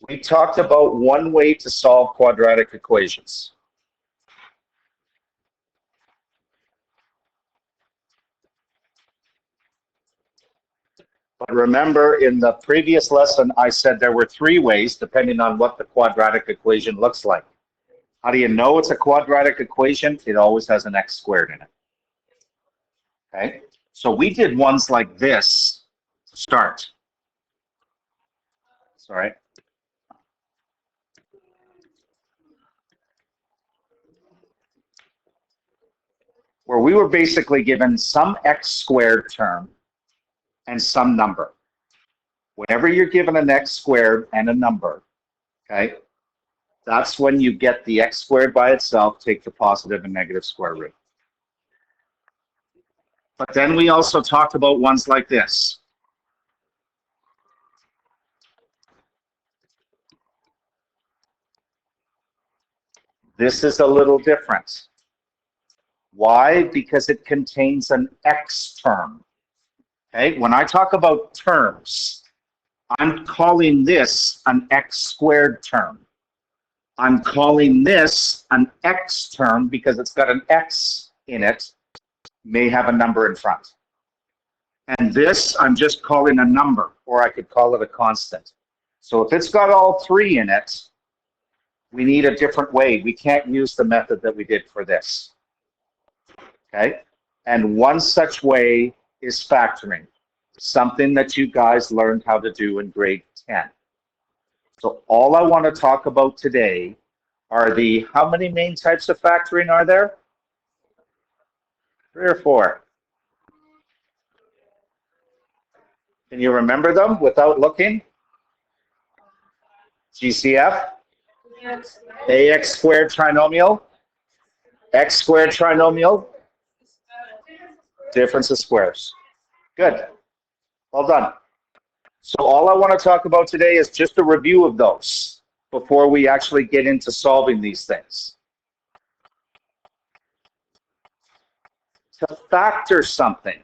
We talked about one way to solve quadratic equations. But remember, in the previous lesson, I said there were three ways, depending on what the quadratic equation looks like. How do you know it's a quadratic equation? It always has an x squared in it. Okay, so we did ones like this to start. Sorry. Where we were basically given some x squared term and some number. Whenever you're given an x squared and a number, okay, that's when you get the x squared by itself, take the positive and negative square root. But then we also talked about ones like this. This is a little different. Why? Because it contains an x term. Okay, when I talk about terms, I'm calling this an x squared term. I'm calling this an x term because it's got an x in it, may have a number in front. And this, I'm just calling a number, or I could call it a constant. So if it's got all three in it, we need a different way. We can't use the method that we did for this. Okay? And one such way is factoring, something that you guys learned how to do in grade 10. So all I want to talk about today are the, how many main types of factoring are there? 3 or 4. Can you remember them without looking? GCF, AX squared trinomial, X squared trinomial, difference of squares. Good. Well done. So all I want to talk about today is just a review of those before we actually get into solving these things. To factor something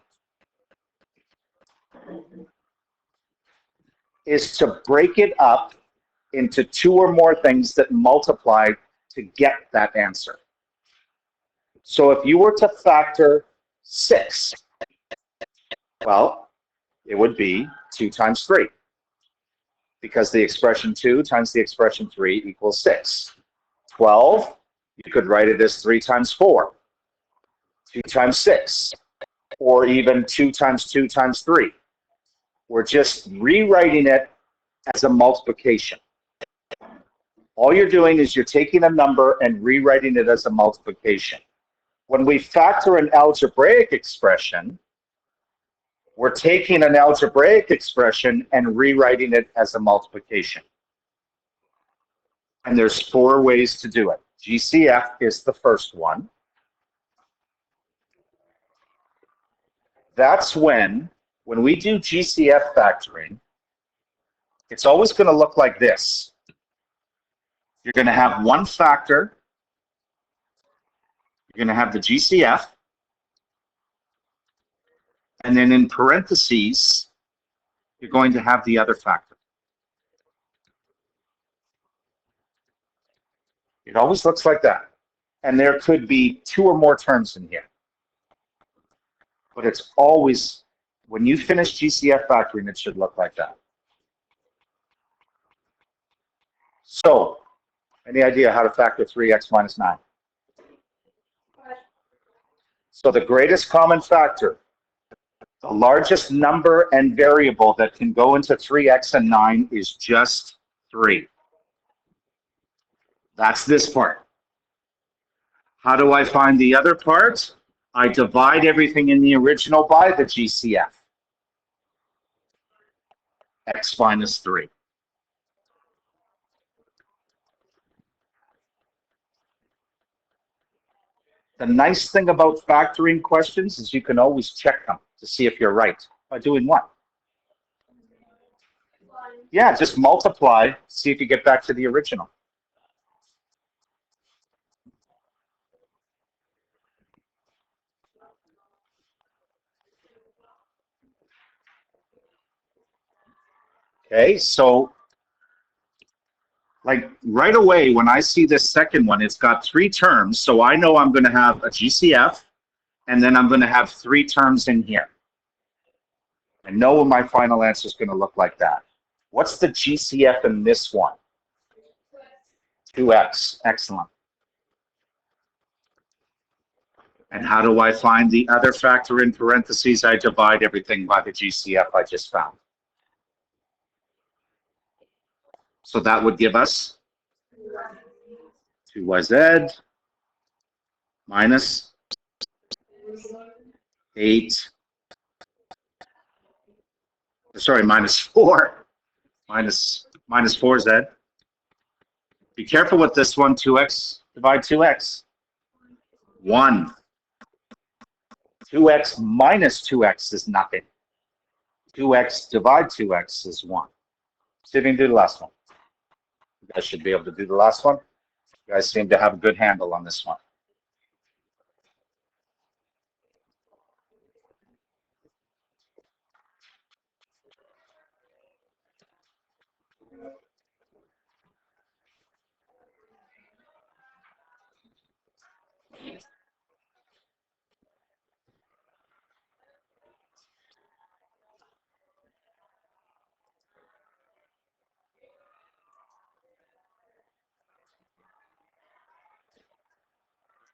is to break it up into 2 or more things that multiply to get that answer. So if you were to factor 6, well, it would be 2 times 3, because the expression 2 times the expression 3 equals 6. 12, you could write it as 3 times 4, 2 times 6, or even 2 times 2 times 3. We're just rewriting it as a multiplication. All you're doing is you're taking a number and rewriting it as a multiplication. When we factor an algebraic expression, we're taking an algebraic expression and rewriting it as a multiplication. And there's 4 ways to do it. GCF is the first one. That's when we do GCF factoring, it's always going to look like this. You're going to have one factor. You're going to have the GCF. And then in parentheses, you're going to have the other factor. It always looks like that. And there could be 2 or more terms in here. But it's always, when you finish GCF factoring, it should look like that. So, any idea how to factor 3x minus 9? So the greatest common factor, the largest number and variable that can go into 3x and 9 is just 3. That's this part. How do I find the other part? I divide everything in the original by the GCF. X minus 3. The nice thing about factoring questions is you can always check them to see if you're right. By doing what? Yeah, just multiply, see if you get back to the original. Okay, so Like right away, when I see this second one, it's got 3 terms, so I know I'm going to have a GCF, and then I'm going to have 3 terms in here. I know my final answer is going to look like that. What's the GCF in this one? 2x. Excellent. And how do I find the other factor in parentheses? I divide everything by the GCF I just found. So that would give us 2yz minus 8, sorry, minus 4, minus 4z. Be careful with this one, 2x, divide 2x. 1. 2x minus 2x is nothing. 2x divide 2x is 1. See if you can do the last one. You guys should be able to do the last one. You guys seem to have a good handle on this one.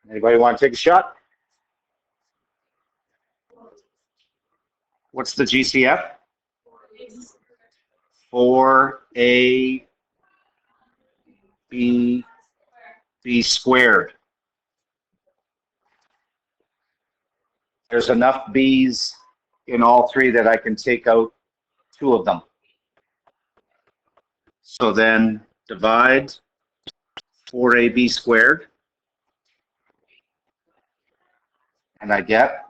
Anybody want to take a shot? What's the GCF? 4ab squared. There's enough b's in all 3 that I can take out 2 of them. So then divide 4ab squared, and I get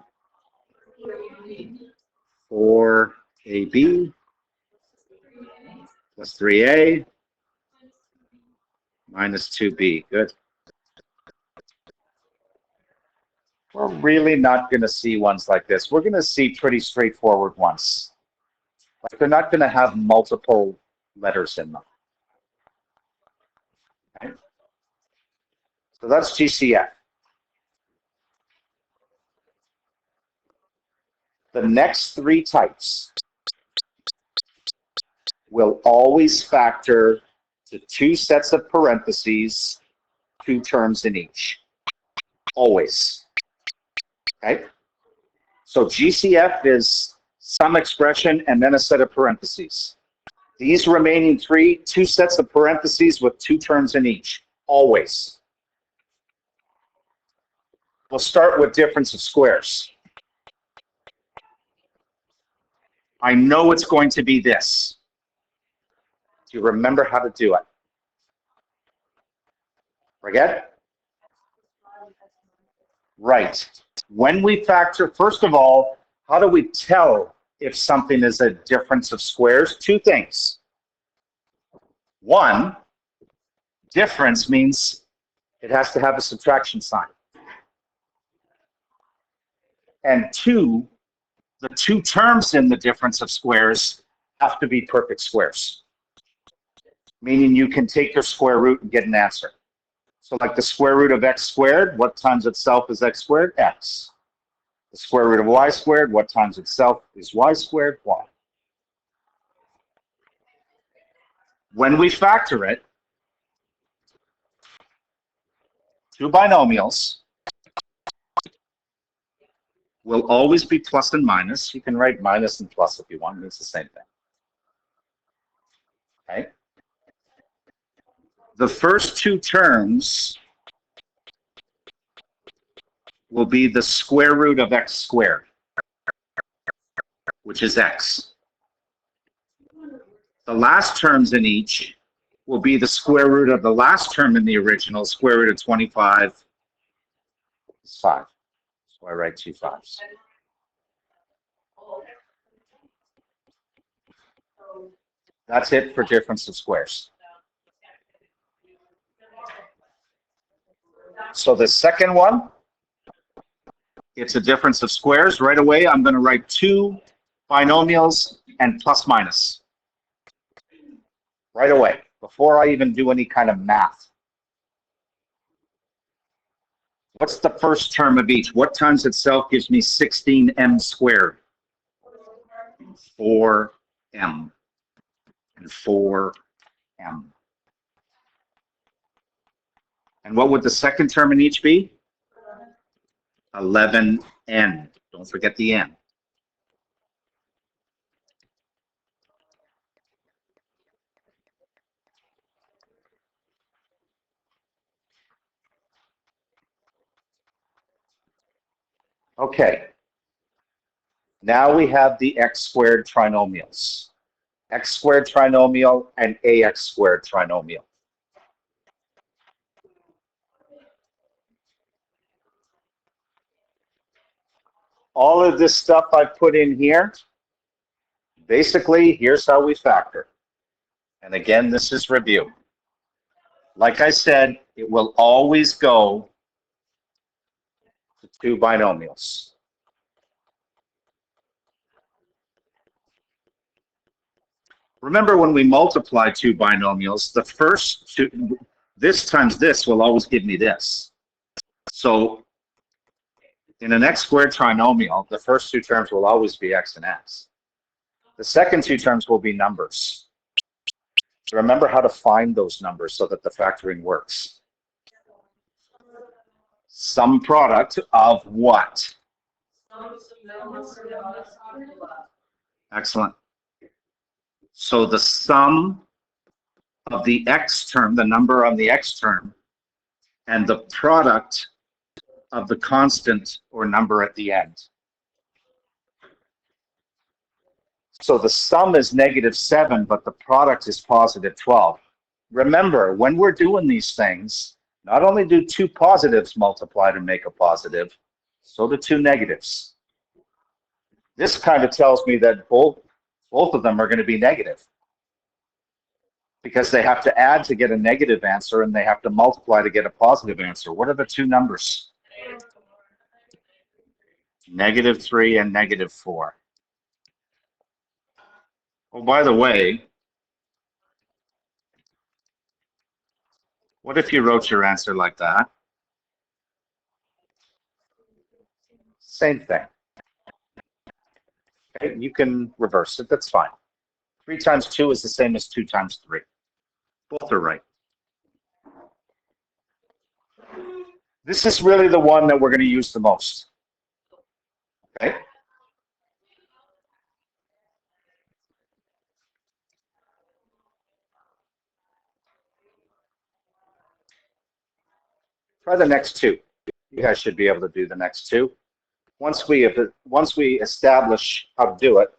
4ab plus 3a minus 2b. Good. We're really not going to see ones like this. We're going to see pretty straightforward ones. Like they're not going to have multiple letters in them. Okay? So that's GCF. The next 3 types will always factor to 2 sets of parentheses, 2 terms in each. Always. Okay? So GCF is some expression and then a set of parentheses. These remaining 2 sets of parentheses with 2 terms in each. Always. We'll start with difference of squares. I know it's going to be this. Do you remember how to do it? Forget? Right. When we factor, first of all, how do we tell if something is a difference of squares? 2 things. 1, difference means it has to have a subtraction sign. And 2, the 2 terms in the difference of squares have to be perfect squares. Meaning you can take your square root and get an answer. So like the square root of x squared, what times itself is x squared? X. The square root of y squared, what times itself is y squared? Y. When we factor it, 2 binomials will always be plus and minus. You can write minus and plus if you want. It's the same thing. Okay? The first 2 terms will be the square root of x squared, which is x. The last terms in each will be the square root of the last term in the original. Square root of 25 is 5. So I write 2 5s. That's it for difference of squares. So the second one, it's a difference of squares. Right away, I'm going to write 2 binomials and plus minus. Right away. before I even do any kind of math. What's the first term of each? What times itself gives me 16m squared? 4m and 4m. And what would the second term in each be? 11n. Don't forget the n. Okay. Now we have the x squared trinomials. X squared trinomial and ax squared trinomial. All of this stuff I put in here, basically, here's how we factor. And again, this is review. Like I said, it will always go to two binomials. Remember, when we multiply two binomials, the first two, this times this will always give me this. So in an x squared trinomial, the first two terms will always be x and x. The second two terms will be numbers. So remember how to find those numbers so that the factoring works. Sum product of what? Excellent. So the sum of the x term, the number on the x term, and the product of the constant or number at the end. So the sum is -7, but the product is +12. Remember, when we're doing these things, not only do two positives multiply to make a positive, so do two negatives. This kind of tells me that both of them are going to be negative, because they have to add to get a negative answer and they have to multiply to get a positive answer. What are the two numbers? -3 and -4. Oh, by the way, what if you wrote your answer like that? Same thing. Okay, you can reverse it, that's fine. 3 times 2 is the same as 2 times 3. Both are right. This is really the one that we're going to use the most. Okay? Try the next two. You guys should be able to do the next two. Once we establish how to do it,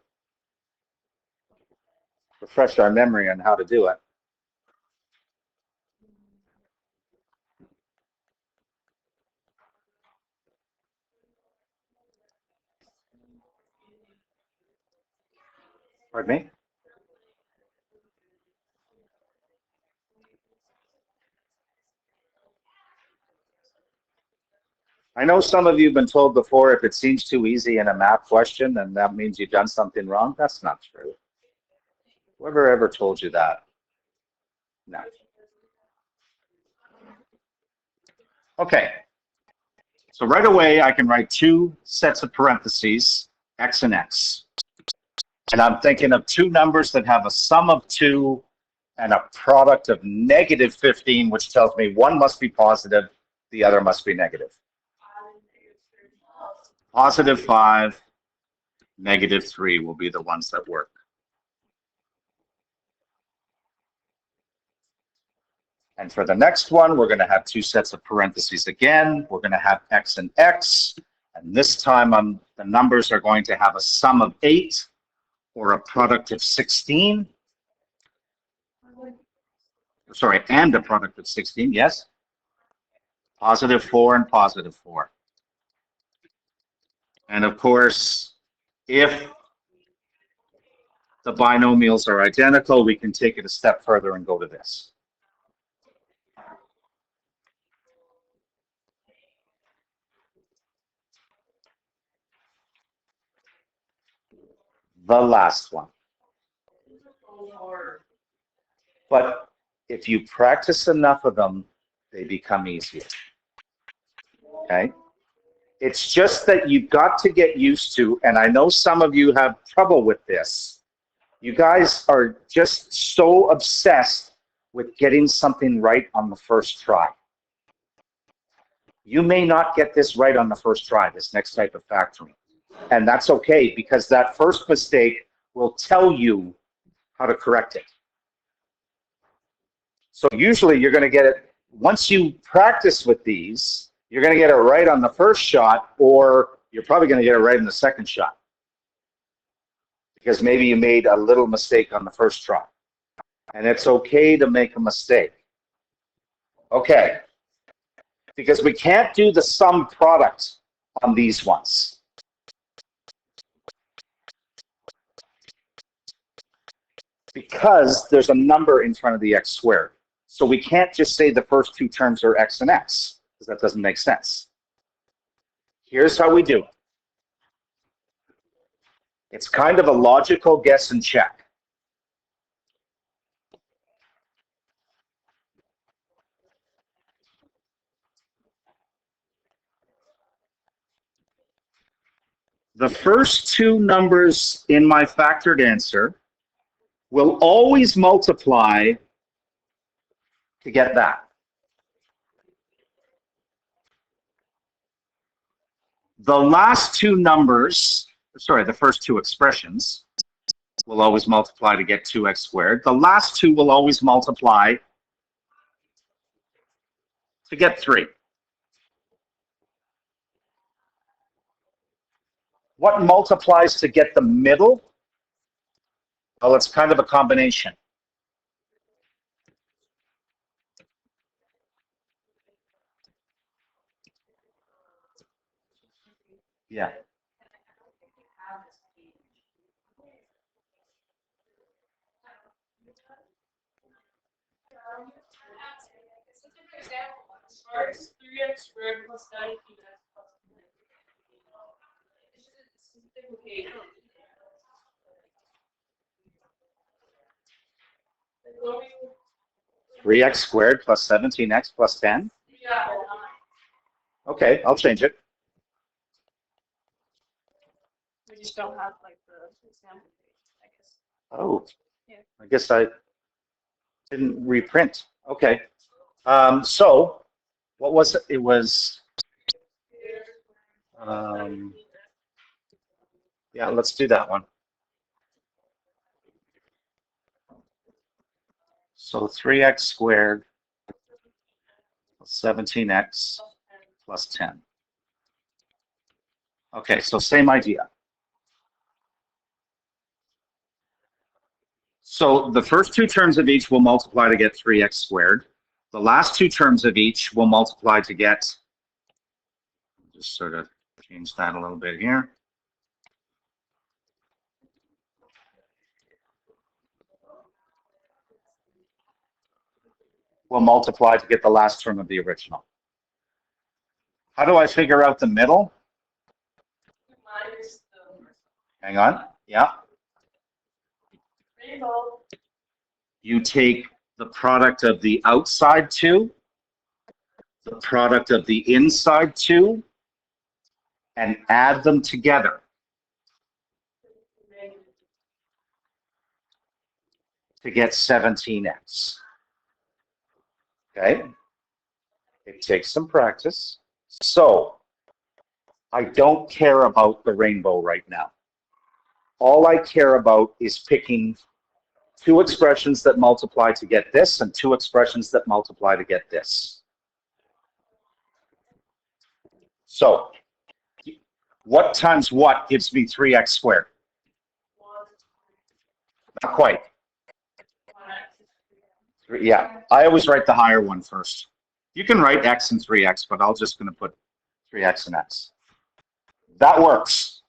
refresh our memory on how to do it. Pardon me? I know some of you have been told before, if it seems too easy in a math question, then that means you've done something wrong. That's not true. Whoever ever told you that? No. Okay. So right away, I can write two sets of parentheses, x and x. And I'm thinking of two numbers that have a sum of 2 and a product of -15, which tells me one must be positive, the other must be negative. +5, -3 will be the ones that work. And for the next one, we're going to have two sets of parentheses again. We're going to have x and x. And this time, the numbers are going to have a sum of 8 or a product of 16. Sorry, and a product of 16, yes. +4 and +4. And of course, if the binomials are identical, we can take it a step further and go to this. The last one. But if you practice enough of them, they become easier. Okay? It's just that you've got to get used to, and I know some of you have trouble with this. You guys are just so obsessed with getting something right on the first try. You may not get this right on the first try, this next type of factoring. And that's okay, because that first mistake will tell you how to correct it. So usually you're going to get it, once you practice with these, you're going to get it right on the first shot, or you're probably going to get it right in the second shot. Because maybe you made a little mistake on the first try. And it's okay to make a mistake. Okay. Because we can't do the sum product on these ones. Because there's a number in front of the x squared. So we can't just say the first two terms are x and x, because that doesn't make sense. Here's how we do it. It's kind of a logical guess and check. The first two numbers in my factored answer will always multiply to get that. The last two numbers, sorry, the first two expressions will always multiply to get 2x squared. The last two will always multiply to get 3. What multiplies to get the middle? Well, it's kind of a combination. Yeah. As 3x squared plus 19x plus 3x squared plus 17x plus 10? Yeah. Okay, I'll change it. We just don't have like the example page, I guess. Oh, Yeah. I guess I didn't reprint. Okay. So, what was it? It was, yeah, let's do that one. So 3x squared plus 17x plus 10. Okay, so same idea. So the first two terms of each will multiply to get 3x squared. The last two terms of each will multiply to get, just sort of change that a little bit here. Will multiply to get the last term of the original. How do I figure out the middle? Hang on. Yeah. You take the product of the outside two, the product of the inside two, and add them together to get 17x. Okay? It takes some practice. So, I don't care about the rainbow right now. All I care about is picking two expressions that multiply to get this and two expressions that multiply to get this. So, what times what gives me 3x squared? Not quite. Yeah, I always write the higher one first. You can write x and 3x, but I'm just going to put 3x and x. That works.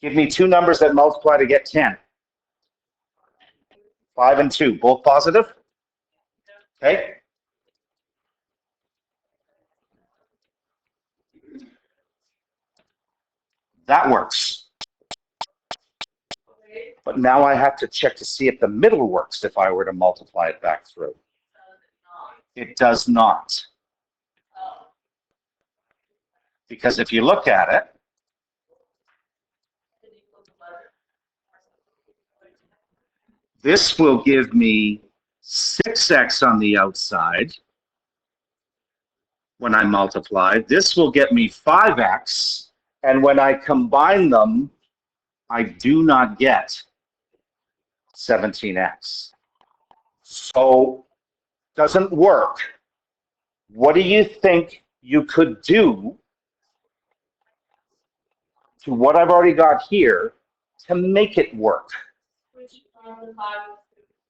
Give me two numbers that multiply to get 10. 5 and 2, both positive? Okay. That works. But now I have to check to see if the middle works if I were to multiply it back through. It does not. Because if you look at it, this will give me 6x on the outside when I multiply. This will get me 5x, and when I combine them, I do not get 17x. So, doesn't work. What do you think you could do to what I've already got here to make it work?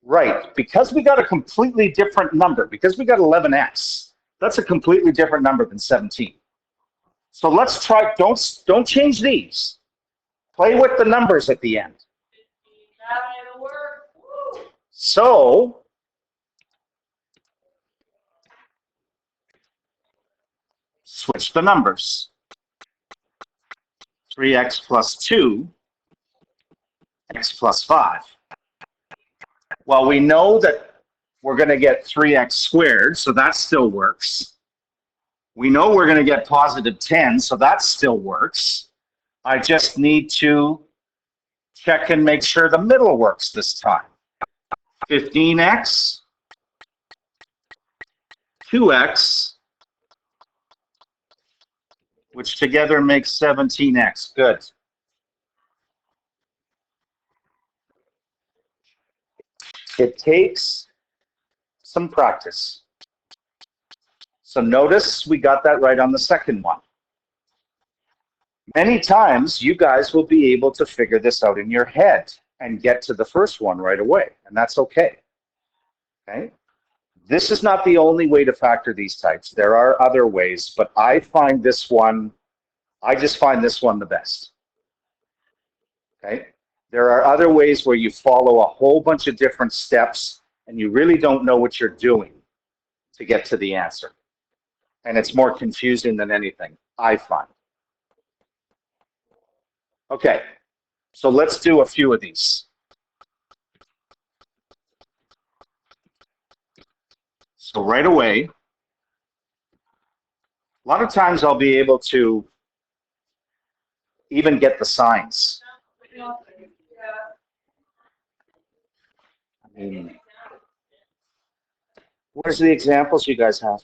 Right, because we got a completely different number, because we got 11x, that's a completely different number than 17. So let's try, don't change these. Play with the numbers at the end. So, switch the numbers. 3x plus 2, x plus 5. Well, we know that we're going to get 3x squared, so that still works. We know we're going to get positive 10, so that still works. I just need to check and make sure the middle works this time. 15x, 2x, which together makes 17x. Good. It takes some practice. So notice we got that right on the second one. Many times you guys will be able to figure this out in your head and get to the first one right away, and that's okay. Okay? This is not the only way to factor these types. There are other ways, but I just find this one the best. Okay? There are other ways where you follow a whole bunch of different steps and you really don't know what you're doing to get to the answer. And it's more confusing than anything, I find. Okay, so let's do a few of these. So right away, a lot of times I'll be able to even get the signs. I mean, where's the examples you guys have?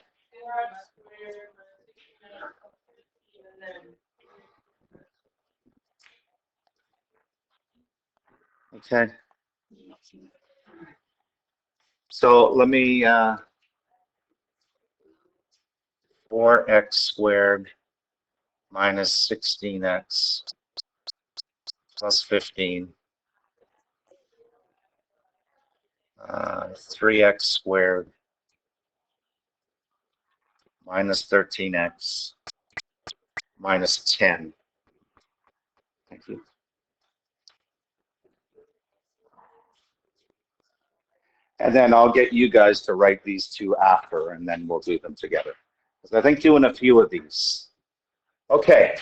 Okay. So let me, 4x squared minus 16x plus 15. 3x squared minus 13x minus 10. Thank you. And then I'll get you guys to write these two after, and then we'll do them together. Because I think doing a few of these. Okay.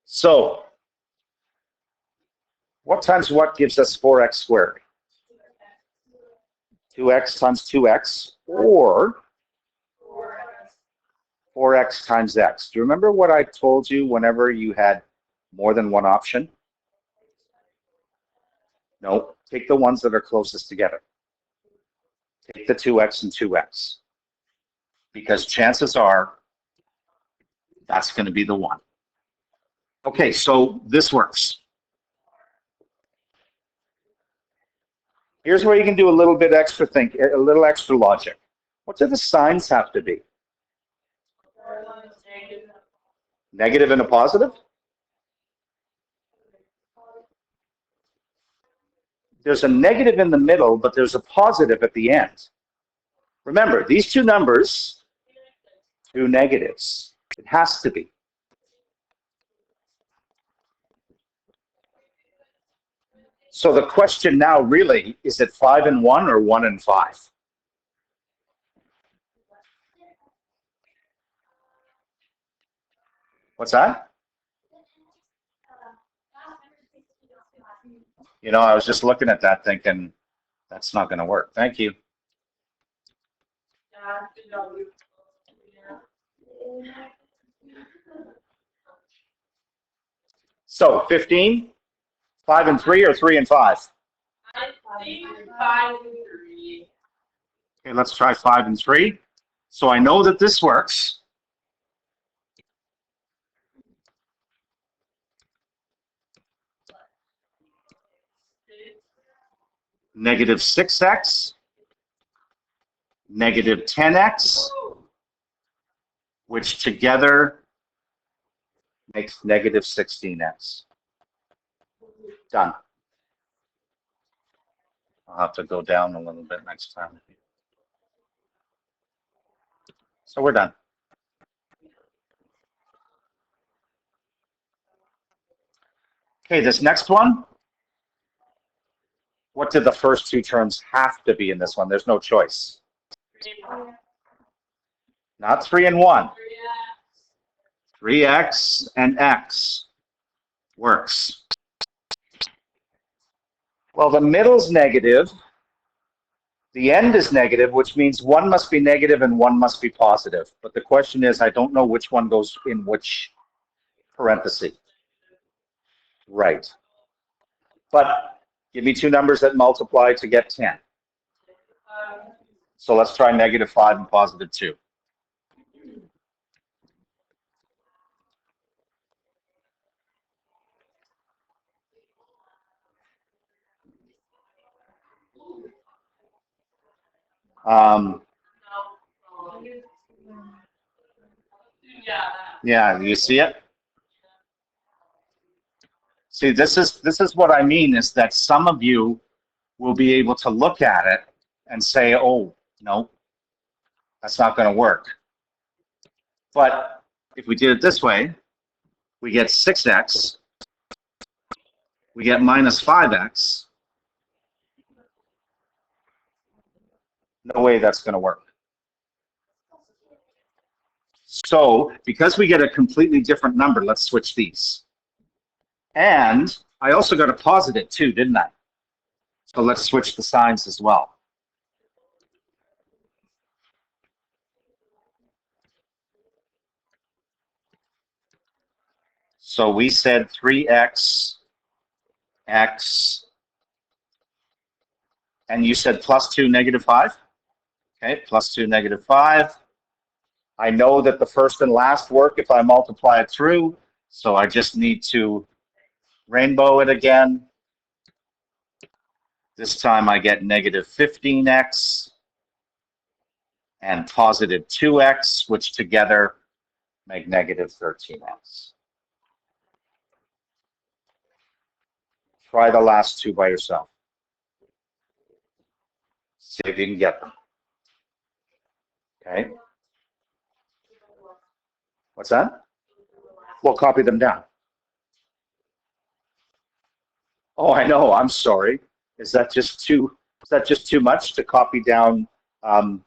So, what times what gives us 4x squared? 2x times 2x, or 4x times x. Do you remember what I told you whenever you had more than one option? No, take the ones that are closest together. Take the 2x and 2x. Because chances are that's going to be the one. Okay, so this works. Here's where you can do a little bit extra a little extra logic. What do the signs have to be? Negative and a positive? There's a negative in the middle, but there's a positive at the end. Remember, these two numbers, two negatives. It has to be. So the question now really, is it 5 and 1 or 1 and 5? What's that? You know, I was just looking at that thinking, that's not going to work. Thank you. Yeah, good job. Yeah. So 15, 5 and 3, or 3 and 5? I think 5 and 3. Okay, let's try 5 and 3. So I know that this works. Negative 6x, negative 10x, which together makes negative 16x. Done. I'll have to go down a little bit next time. So we're done. Okay, this next one. What did the first two terms have to be in this one? There's no choice. Not 3 and 1. 3x and x works. Well, the middle's negative. The end is negative, which means one must be negative and one must be positive. But the question is, I don't know which one goes in which parenthesis. Right. But give me two numbers that multiply to get 10. So let's try negative 5 and positive 2. Yeah, you see it? See, this is what I mean, is that some of you will be able to look at it and say, oh, no, that's not going to work. But if we did it this way, we get 6x, we get minus 5x. No way that's going to work. So because we get a completely different number, let's switch these. And I also got a positive too, didn't I? So let's switch the signs as well. So we said 3x, x, and you said plus 2, negative 5? Okay, plus 2, negative 5. I know that the first and last work if I multiply it through, so I just need to rainbow it again. This time I get negative 15x and positive 2x, which together make negative 13x. Try the last two by yourself. See if you can get them. Okay. What's that? Well, copy them down. Oh, I know. I'm sorry. Is that just too much to copy down 2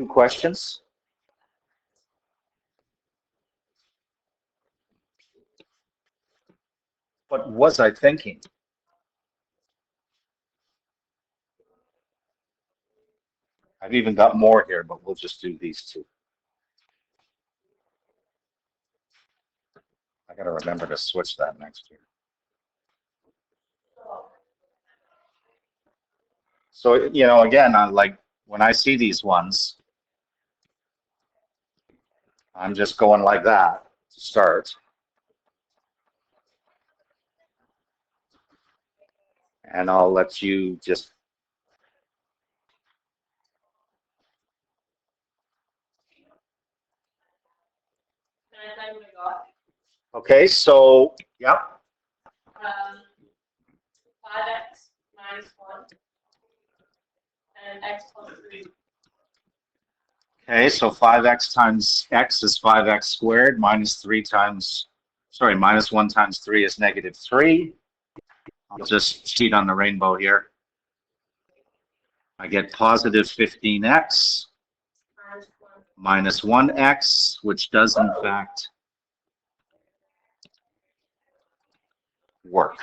questions? What was I thinking? I've even got more here, but we'll just do these 2. I got to remember to switch that next year. So, you know, again, I like when I see these ones, I'm just going like that to start. And I'll let you just. Okay, so, yeah. 5x minus 1 and x plus 3. Okay, so 5x times x is 5x squared, minus 1 times 3 is negative 3. I'll just cheat on the rainbow here. I get positive 15x minus 1x, which does in fact work.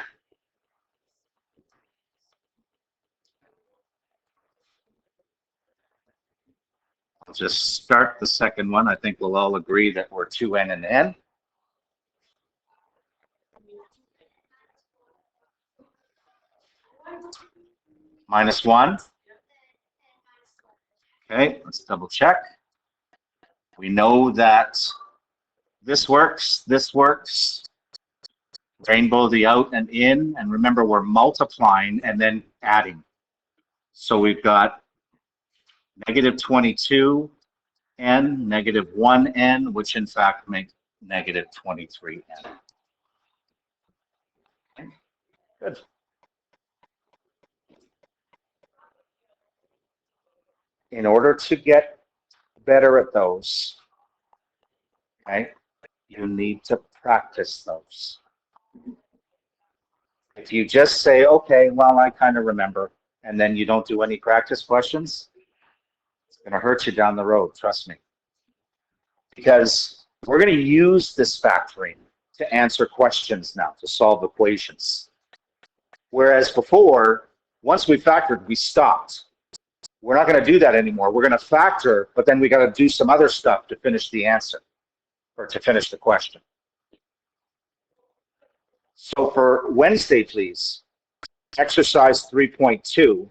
just start the second one. I think we'll all agree that we're 2n and n. Minus 1. Okay, let's double check. We know that this works, rainbow the out and in, and remember we're multiplying and then adding. So we've got negative 22n, negative 1n, which in fact makes negative 23n. Okay, good. In order to get better at those, okay, you need to practice those. If you just say, okay, well, I kind of remember, and then you don't do any practice questions, it's going to hurt you down the road, trust me. Because we're going to use this factoring to answer questions now, to solve equations. Whereas before, once we factored, we stopped. We're not going to do that anymore. We're going to factor, but then we got to do some other stuff to finish the answer or to finish the question. So for Wednesday, please, exercise 3.2,